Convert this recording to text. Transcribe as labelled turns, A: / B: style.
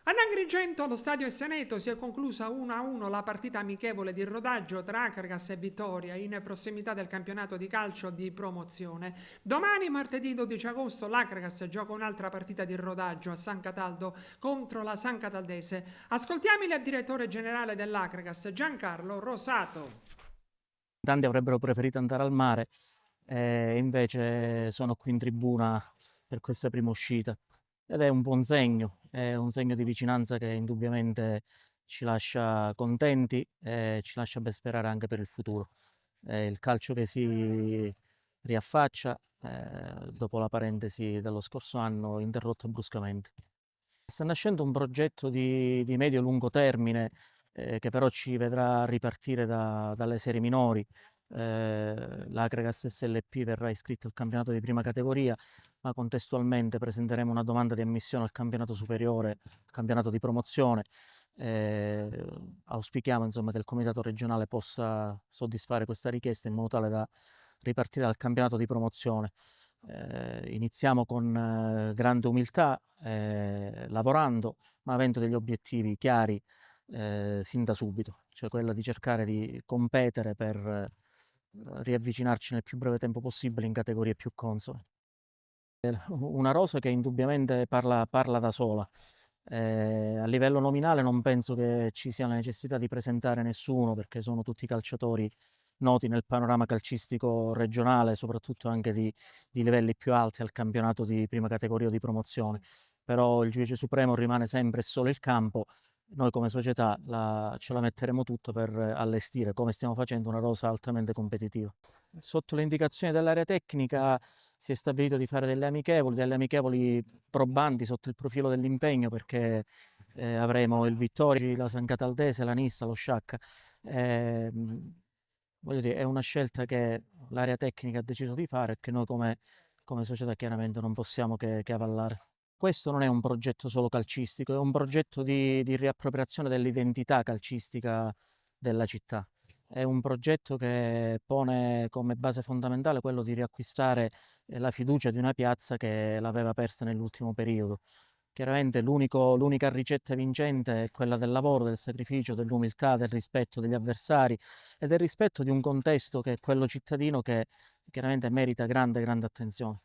A: Ad Agrigento, allo stadio Esseneto, si è conclusa 1-1 la partita amichevole di rodaggio tra Akragas e Vittoria in prossimità del campionato di calcio di promozione. Domani, martedì 12 agosto, l'Akragas gioca un'altra partita di rodaggio a San Cataldo contro la San Cataldese. Ascoltiamo il direttore generale dell'Akragas, Giancarlo Rosato.
B: Tanti avrebbero preferito andare al mare, invece sono qui in tribuna per questa prima uscita. Ed è un segno di vicinanza che indubbiamente ci lascia contenti e ci lascia ben sperare anche per il futuro. È il calcio che si riaffaccia dopo la parentesi dello scorso anno interrotta bruscamente. Sta nascendo un progetto di medio-lungo termine che però ci vedrà ripartire dalle serie minori. L'Akragas SLP verrà iscritta al campionato di prima categoria, ma contestualmente presenteremo una domanda di ammissione al campionato superiore, al campionato di promozione. Auspichiamo insomma, che il comitato regionale possa soddisfare questa richiesta in modo tale da ripartire dal campionato di promozione. Iniziamo con grande umiltà, lavorando, ma avendo degli obiettivi chiari sin da subito, cioè quello di cercare di competere per riavvicinarci nel più breve tempo possibile in categorie più consone. Una rosa che indubbiamente parla da sola. A livello nominale non penso che ci sia la necessità di presentare nessuno perché sono tutti calciatori noti nel panorama calcistico regionale, soprattutto anche di livelli più alti al campionato di prima categoria o di promozione. Però il giudice supremo rimane sempre solo il campo. Noi come società ce la metteremo tutto per allestire, come stiamo facendo, una rosa altamente competitiva. Sotto le indicazioni dell'area tecnica si è stabilito di fare delle amichevoli probanti sotto il profilo dell'impegno perché avremo il Vittoria, la San Cataldese, la Nissa, lo Sciacca. Voglio dire, è una scelta che l'area tecnica ha deciso di fare e che noi come società chiaramente non possiamo che avallare. Questo non è un progetto solo calcistico, è un progetto di riappropriazione dell'identità calcistica della città. È un progetto che pone come base fondamentale quello di riacquistare la fiducia di una piazza che l'aveva persa nell'ultimo periodo. Chiaramente l'unica ricetta vincente è quella del lavoro, del sacrificio, dell'umiltà, del rispetto degli avversari e del rispetto di un contesto che è quello cittadino che chiaramente merita grande attenzione.